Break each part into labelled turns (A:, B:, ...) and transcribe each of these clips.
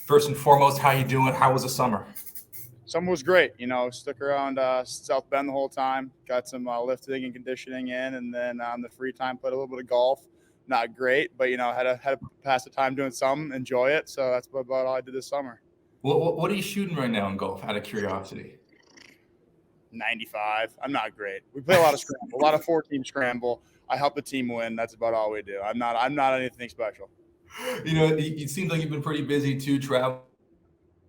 A: First and foremost, how you doing? How was the summer?
B: Summer was great. Stuck around South Bend the whole time. Got some lifting and conditioning in, and then on the free time played a little bit of golf. Not great, but had to pass the time doing something, enjoy it. So that's about all I did this summer.
A: What are you shooting right now in golf? Out of curiosity.
B: 95. I'm not great. We play a lot of scramble, a lot of 4-team scramble. I help the team win. That's about all we do. I'm not anything special.
A: It seems like you've been pretty busy too, traveling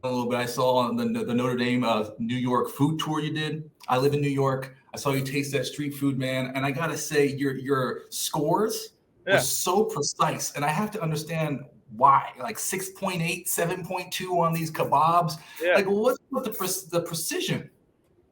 A: a little bit. I saw on the Notre Dame New York food tour you did. I live in New York. I saw you taste that street food, man, and I gotta say your scores were so precise, and I have to understand why. Like 6.8, 7.2 on these kebabs.
B: Yeah.
A: Like what's with the precision?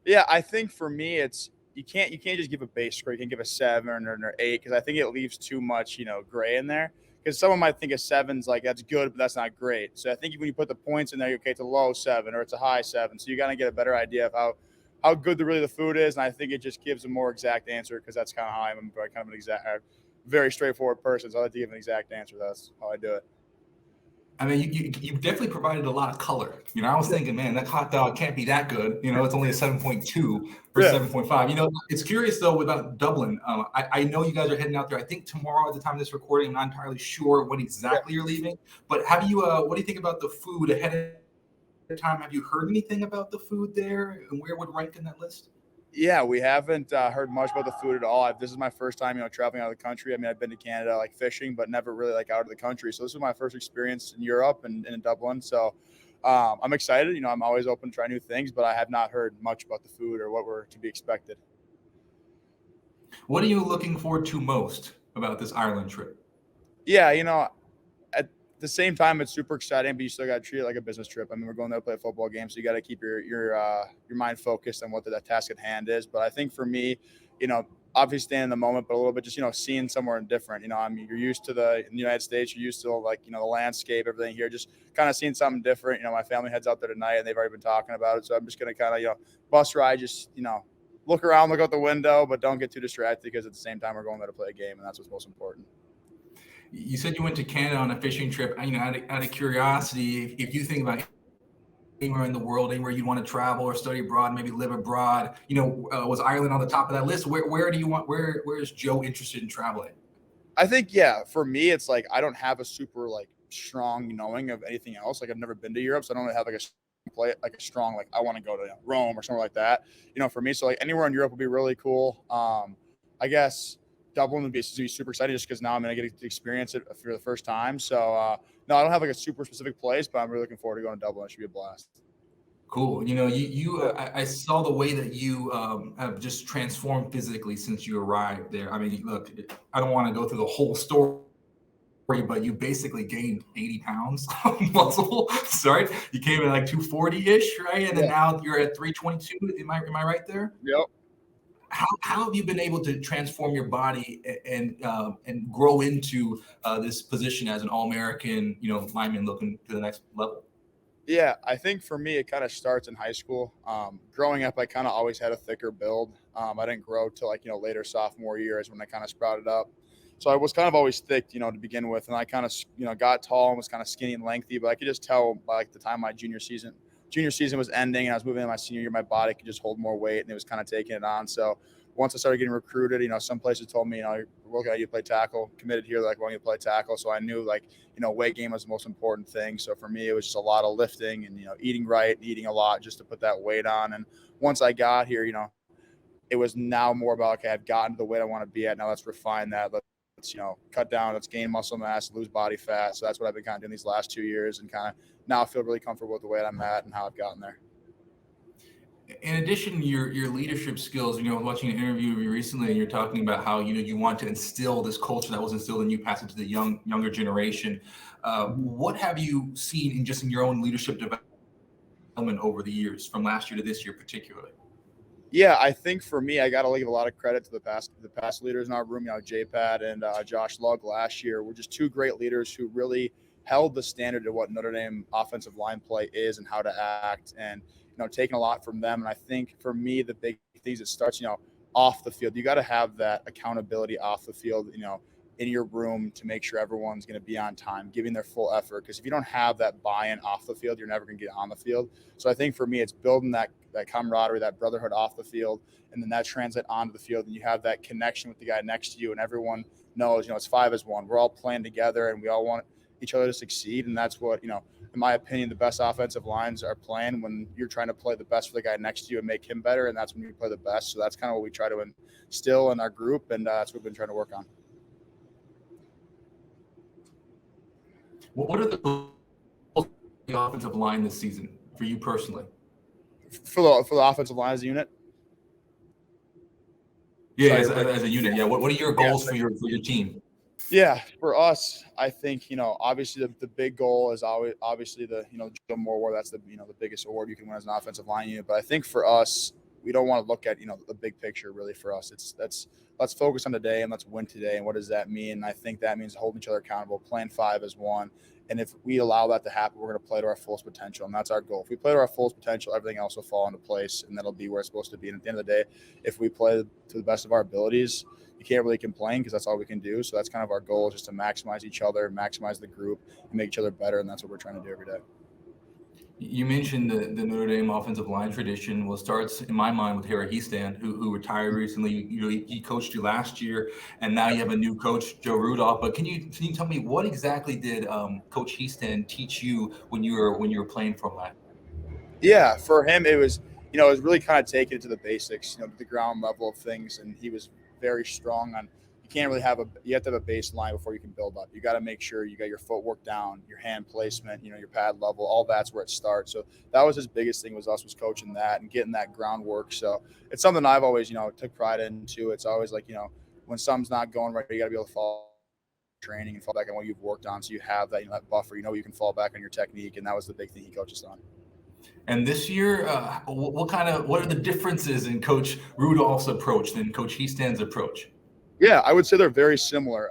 B: Yeah, I think for me, it's you can't just give a base score. You can give a 7 or an 8 because I think it leaves too much gray in there. Because someone might think a 7's like that's good, but that's not great. So I think when you put the points in there, okay, it's a low 7 or it's a high 7. So you got to get a better idea of how good the food is, and I think it just gives a more exact answer because that's kind of how I'm kind of an very straightforward person. So I like to give an exact answer. That's how I do it.
A: I mean, you definitely provided a lot of color. I was thinking, man, that hot dog can't be that good. It's only a 7.2 or 7.5. It's curious, though, about Dublin. I know you guys are heading out there. I think tomorrow at the time of this recording, I'm not entirely sure when exactly you're leaving. But what do you think about the food ahead of time? Have you heard anything about the food there and where it would rank in that list?
B: Yeah, we haven't heard much about the food at all. This is my first time, traveling out of the country. I mean, I've been to Canada, like fishing, but never really like out of the country. So this was my first experience in Europe and in Dublin. So I'm excited. I'm always open to try new things, but I have not heard much about the food or what were to be expected.
A: What are you looking forward to most about this Ireland trip?
B: Yeah, at the same time, it's super exciting, but you still got to treat it like a business trip. I mean, we're going there to play a football game, so you got to keep your mind focused on what the task at hand is. But I think for me, obviously staying in the moment, but a little bit just seeing somewhere different. I mean, you're used to in the United States, you're used to the landscape, everything here, just kind of seeing something different. My family heads out there tonight, and they've already been talking about it, so I'm just gonna kind of bus ride, just look around, look out the window, but don't get too distracted because at the same time we're going there to play a game, and that's what's most important.
A: You said you went to Canada on a fishing trip. Out of curiosity, if you think about anywhere in the world, anywhere you want to travel or study abroad, maybe live abroad, was Ireland on the top of that list? Where is Joe interested in traveling?
B: I think, for me, it's like I don't have a super strong knowing of anything else. Like I've never been to Europe, so I don't really have a strong I want to go to Rome or somewhere like that. For me, so anywhere in Europe would be really cool. I guess Dublin would be super excited just because now I'm going to get to experience it for the first time. So, no, I don't have a super specific place, but I'm really looking forward to going to Dublin. It should be a blast.
A: Cool. I saw the way that you have just transformed physically since you arrived there. I mean, look, I don't want to go through the whole story, but you basically gained 80 pounds of muscle. Sorry, you came in 240-ish, right? And then now you're at 322. Am I right there?
B: Yep.
A: How have you been able to transform your body and grow into this position as an All-American, lineman looking to the next level?
B: Yeah, I think for me, it kind of starts in high school. Growing up, I kind of always had a thicker build. I didn't grow till later sophomore year is when I kind of sprouted up. So I was kind of always thick, to begin with. And I kind of, got tall and was kind of skinny and lengthy, but I could just tell by the time my junior season was ending and I was moving into my senior year, my body could just hold more weight and it was kind of taking it on. So once I started getting recruited, some places told me, we're looking at you to play tackle, committed here, wanting you to play tackle. So I knew weight gain was the most important thing. So for me, it was just a lot of lifting and, eating right, eating a lot just to put that weight on. And once I got here, it was now more about, okay, I've gotten to the weight I want to be at. Now let's refine that. Let's, cut down, let's gain muscle mass, lose body fat. So that's what I've been kind of doing these last 2 years and kind of now I feel really comfortable with the weight I'm at and how I've gotten there.
A: In addition to your leadership skills, I was watching an interview of you recently, and you're talking about how you want to instill this culture that was instilled in you, pass it to the younger generation. What have you seen in your own leadership development over the years, from last year to this year, particularly?
B: Yeah, I think for me, I got to give a lot of credit to the past leaders in our room. J-Pad and Josh Lugg last year were just two great leaders who really held the standard of what Notre Dame offensive line play is and how to act, and taking a lot from them. And I think for me, the big things, it starts off the field. You got to have that accountability off the field. in your room to make sure everyone's going to be on time, giving their full effort. Because if you don't have that buy-in off the field, you're never going to get on the field. So I think for me, it's building that camaraderie, that brotherhood off the field, and then that translate onto the field, and you have that connection with the guy next to you, and everyone knows, it's 5-as-1. We're all playing together, and we all want each other to succeed, and that's what, in my opinion, the best offensive lines are playing when you're trying to play the best for the guy next to you and make him better, and that's when you play the best. So that's kind of what we try to instill in our group, and that's what we've been trying to work on.
A: What are the goals of the offensive line this season for you personally?
B: For the offensive line as a unit?
A: Yeah, as a unit. Yeah. What are your goals for your team?
B: Yeah, for us, I think, obviously the big goal is always obviously the, Joe Moore Award. That's the biggest award you can win as an offensive line unit. But I think for us, we don't want to look at, the big picture really for us. Let's focus on today and let's win today. And what does that mean? And I think that means holding each other accountable, playing 5-as-1. And if we allow that to happen, we're going to play to our fullest potential. And that's our goal. If we play to our fullest potential, everything else will fall into place, and that'll be where it's supposed to be. And at the end of the day, if we play to the best of our abilities, you can't really complain because that's all we can do. So that's kind of our goal, just to maximize each other, maximize the group, and make each other better. And that's what we're trying to do every day.
A: You mentioned the Notre Dame offensive line tradition. Well, it starts in my mind with Harry Heastand, who retired recently. He coached you last year, and now you have a new coach, Joe Rudolph. But can you tell me what exactly did Coach Heastand teach you when you were playing for him?
B: Yeah, for him it was really kind of taking it to the basics, the ground level of things, and he was very strong on. You have to have a baseline before you can build up. You got to make sure you got your footwork down, your hand placement, your pad level, all that's where it starts. So that was his biggest thing was coaching that and getting that groundwork. So it's something I've always, took pride into. It's always like, when something's not going right, you got to be able to fall training and fall back on what you've worked on. So you have that, that buffer, you can fall back on your technique. And that was the big thing he coached us on.
A: And this year, what are the differences in Coach Rudolph's approach than Coach Heastand's approach?
B: Yeah, I would say they're very similar.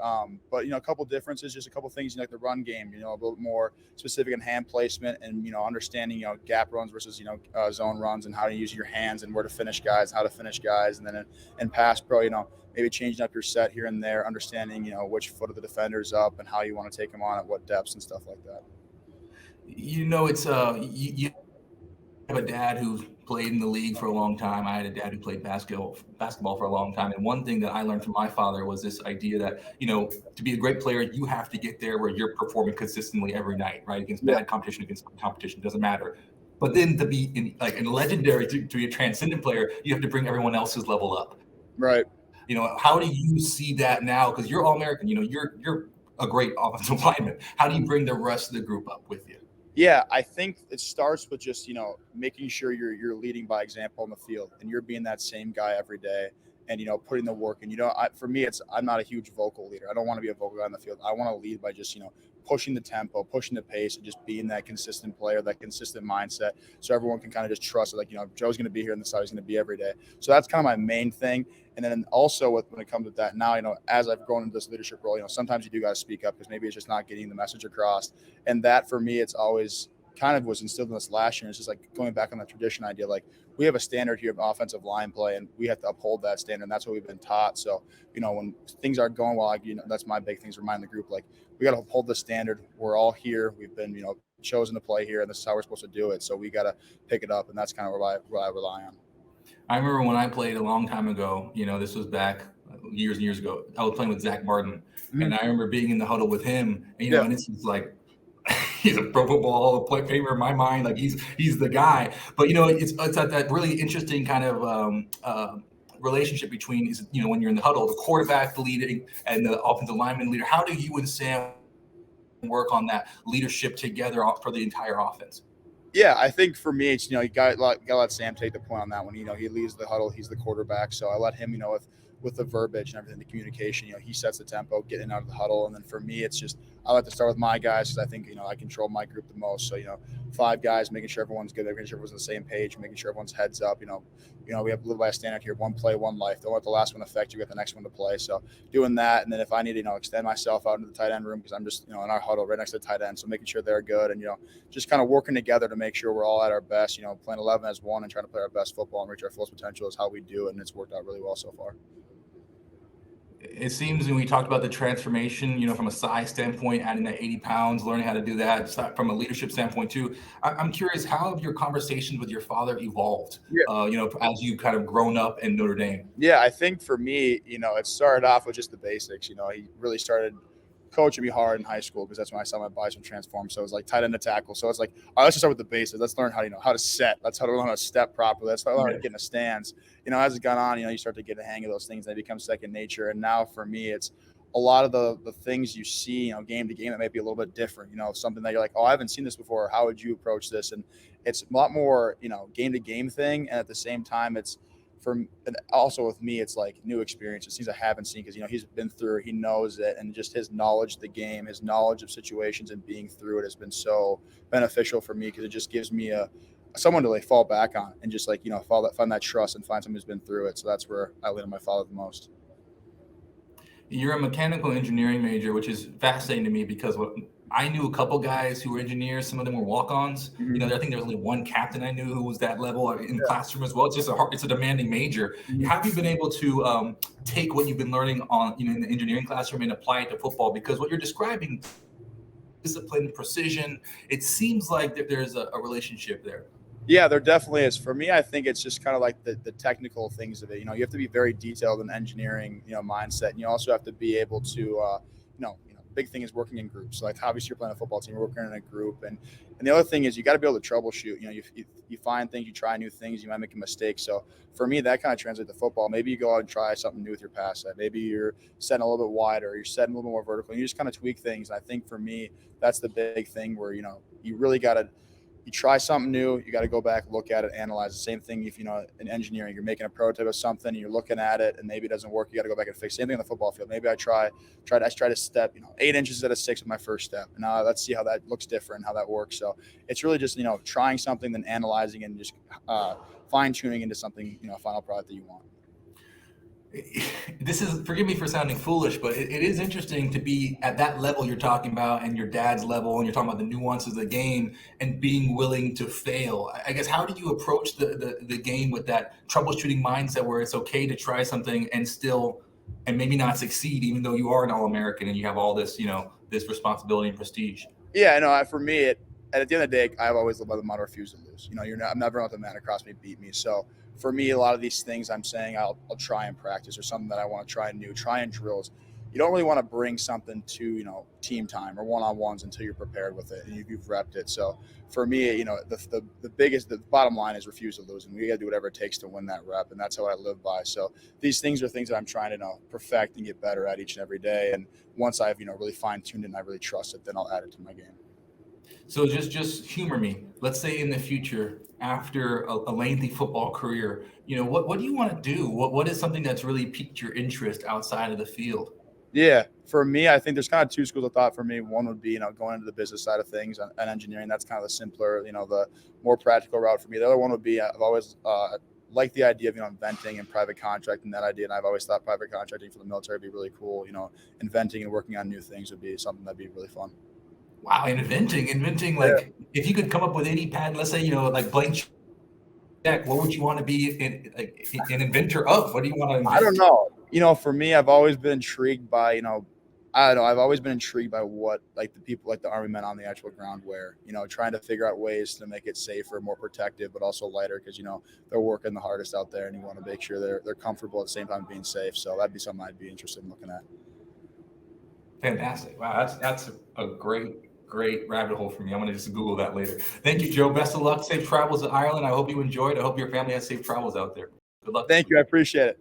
B: But a couple differences, just a couple things, like the run game, a little more specific in hand placement and, understanding, gap runs versus, zone runs and how to use your hands and where to finish guys, how to finish guys. And then in pass pro, maybe changing up your set here and there, understanding, which foot of the defender's up and how you want to take them on at what depths and stuff like that.
A: It's you have a dad who played in the league for a long time. I had a dad who played basketball for a long time. And one thing that I learned from my father was this idea that, to be a great player, you have to get there where you're performing consistently every night, right? Against bad competition, against competition, doesn't matter. But then to be in legendary, to be a transcendent player, you have to bring everyone else's level up.
B: Right.
A: How do you see that now? Because you're All-American, you're a great offensive lineman. How do you bring the rest of the group up with you?
B: Yeah, I think it starts with just, making sure you're leading by example in the field and you're being that same guy every day and, putting the work in. For me, I'm not a huge vocal leader. I don't want to be a vocal guy in the field. I want to lead by just, pushing the tempo, pushing the pace, and just being that consistent player, that consistent mindset. So everyone can kind of just trust it. Joe's going to be here and this is how he's going to be every day. So that's kind of my main thing. And then also when it comes to that now, as I've grown into this leadership role, sometimes you do got to speak up because maybe it's just not getting the message across. And that for me, it's always kind of was instilled in us last year. And it's just like going back on the tradition idea, like we have a standard here of offensive line play and we have to uphold that standard. And that's what we've been taught. So, when things aren't going well, that's my big thing is remind the group, like we got to uphold the standard. We're all here. We've been, chosen to play here and this is how we're supposed to do it. So we got to pick it up. And that's kind of what I rely on.
A: I remember when I played a long time ago, this was back years and years ago, I was playing with Zach Martin. Mm-hmm. And I remember being in the huddle with him, and, and it's like, he's a Pro Football Hall of Famer in my mind. Like he's the guy. But it's at that really interesting kind of relationship between when you're in the huddle, the quarterback, the leading, and the offensive lineman leader. How do you and Sam work on that leadership together for the entire offense?
B: Yeah, I think for me, it's you got to let Sam take the point on that one. He leads the huddle. He's the quarterback, so I let him. With the verbiage and everything, the communication, he sets the tempo, getting out of the huddle. And then for me, it's just, I like to start with my guys because I think, I control my group the most. So, 5 guys, making sure everyone's good, making sure everyone's on the same page, making sure everyone's heads up. We have to live by a standard here, one play, one life. Don't let the last one affect you, get the next one to play. So doing that. And then if I need to, extend myself out into the tight end room because I'm just, in our huddle right next to the tight end. So making sure they're good and, just kind of working together to make sure we're all at our best, playing 11 as one and trying to play our best football and reach our fullest potential is how we do it. And it's worked out really well so far.
A: It seems when we talked about the transformation, from a size standpoint, adding that 80 pounds, learning how to do that from a leadership standpoint too. I'm curious, how have your conversations with your father evolved, as you kind of grown up in Notre Dame?
B: Yeah, I think for me, it started off with just the basics. He really started coaching me hard in high school because that's when I saw my bison transform. So it was like tight end to tackle. So it's like, all right, let's just start with the basics. Let's learn how to set. Let's learn how to step properly. Let's learn how to get in a stance. As it got on, you start to get a hang of those things. They become second nature. And now for me, it's a lot of the things you see, game to game that might be a little bit different. Something that you're like, oh, I haven't seen this before. How would you approach this? And it's a lot more, game to game thing. And at the same time, it's, and also with me, it's like new experiences, things I haven't seen because he's been through it, he knows it, and just his knowledge of the game, his knowledge of situations, and being through it has been so beneficial for me because it just gives me someone to like fall back on and just like find that trust and find someone who's been through it. So that's where I lean on my father the most.
A: You're a mechanical engineering major, which is fascinating to me because I knew a couple guys who were engineers. Some of them were walk-ons.
B: Mm-hmm.
A: I think there was only one captain I knew who was that level in the classroom as well. It's a demanding major.
B: Mm-hmm.
A: Have you been able to take what you've been learning on, in the engineering classroom and apply it to football? Because what you're describing, discipline, precision, it seems like that there's a relationship there.
B: Yeah, there definitely is. For me, I think it's just kind of like the technical things of it. You have to be very detailed in engineering, mindset. And you also have to be able to, big thing is working in groups. So like obviously you're playing a football team, you're working in a group. And the other thing is you got to be able to troubleshoot. You find things, you try new things, you might make a mistake. So for me, that kind of translates to football. Maybe you go out and try something new with your pass set. Maybe you're setting a little bit wider, or you're setting a little bit more vertical. And you just kind of tweak things. And I think for me, that's the big thing where, you really got to, you try something new, you got to go back, look at it, analyze. The same thing if, in engineering, you're making a prototype of something and you're looking at it and maybe it doesn't work, you got to go back and fix it. Same thing on the football field. Maybe I try to step, 8 inches instead of 6 with my first step. And now let's see how that looks different, how that works. So it's really just, trying something, then analyzing and just fine tuning into something, a final product that you want.
A: This is, forgive me for sounding foolish, but it is interesting to be at that level you're talking about and your dad's level, and you're talking about the nuances of the game and being willing to fail. I guess, how do you approach the game with that troubleshooting mindset where it's okay to try something and maybe not succeed, even though you are an All-American and you have all this, this responsibility and prestige?
B: Yeah, no, for me, at the end of the day, I've always lived by the motto, refuse to lose. I'm never let the man across me beat me. So for me, a lot of these things I'm saying I'll try and practice, or something that I want to try new, try and drills. You don't really want to bring something to, team time or one-on-ones until you're prepared with it and you've repped it. So for me, the bottom line is refuse to lose, and we got to do whatever it takes to win that rep. And that's how I live by. So these things are things that I'm trying to perfect and get better at each and every day. And once I've, really fine-tuned it and I really trust it, then I'll add it to my game.
A: So just humor me. Let's say in the future, after a lengthy football career, what do you want to do? What is something that's really piqued your interest outside of the field?
B: Yeah, for me, I think there's kind of two schools of thought for me. One would be, going into the business side of things and engineering. That's kind of the simpler, the more practical route for me. The other one would be, I've always liked the idea of, inventing and private contracting, that idea. And I've always thought private contracting for the military would be really cool. Inventing and working on new things would be something that'd be really fun.
A: Wow, inventing, like, if you could come up with any patent, let's say, like blank check, what would you want to be an inventor of? What do you want to invent?
B: I don't know. For me, I've always been intrigued by, I've always been intrigued by what, like, the people, like the Army men on the actual ground wear, trying to figure out ways to make it safer, more protective, but also lighter, because, they're working the hardest out there and you want to make sure they're comfortable at the same time being safe. So that'd be something I'd be interested in looking at.
A: Fantastic. Wow, that's a great rabbit hole for me. I'm going to just Google that later. Thank you, Joe. Best of luck. Safe travels to Ireland. I hope you enjoyed. I hope your family has safe travels out there. Good luck.
B: Thank you. I appreciate it.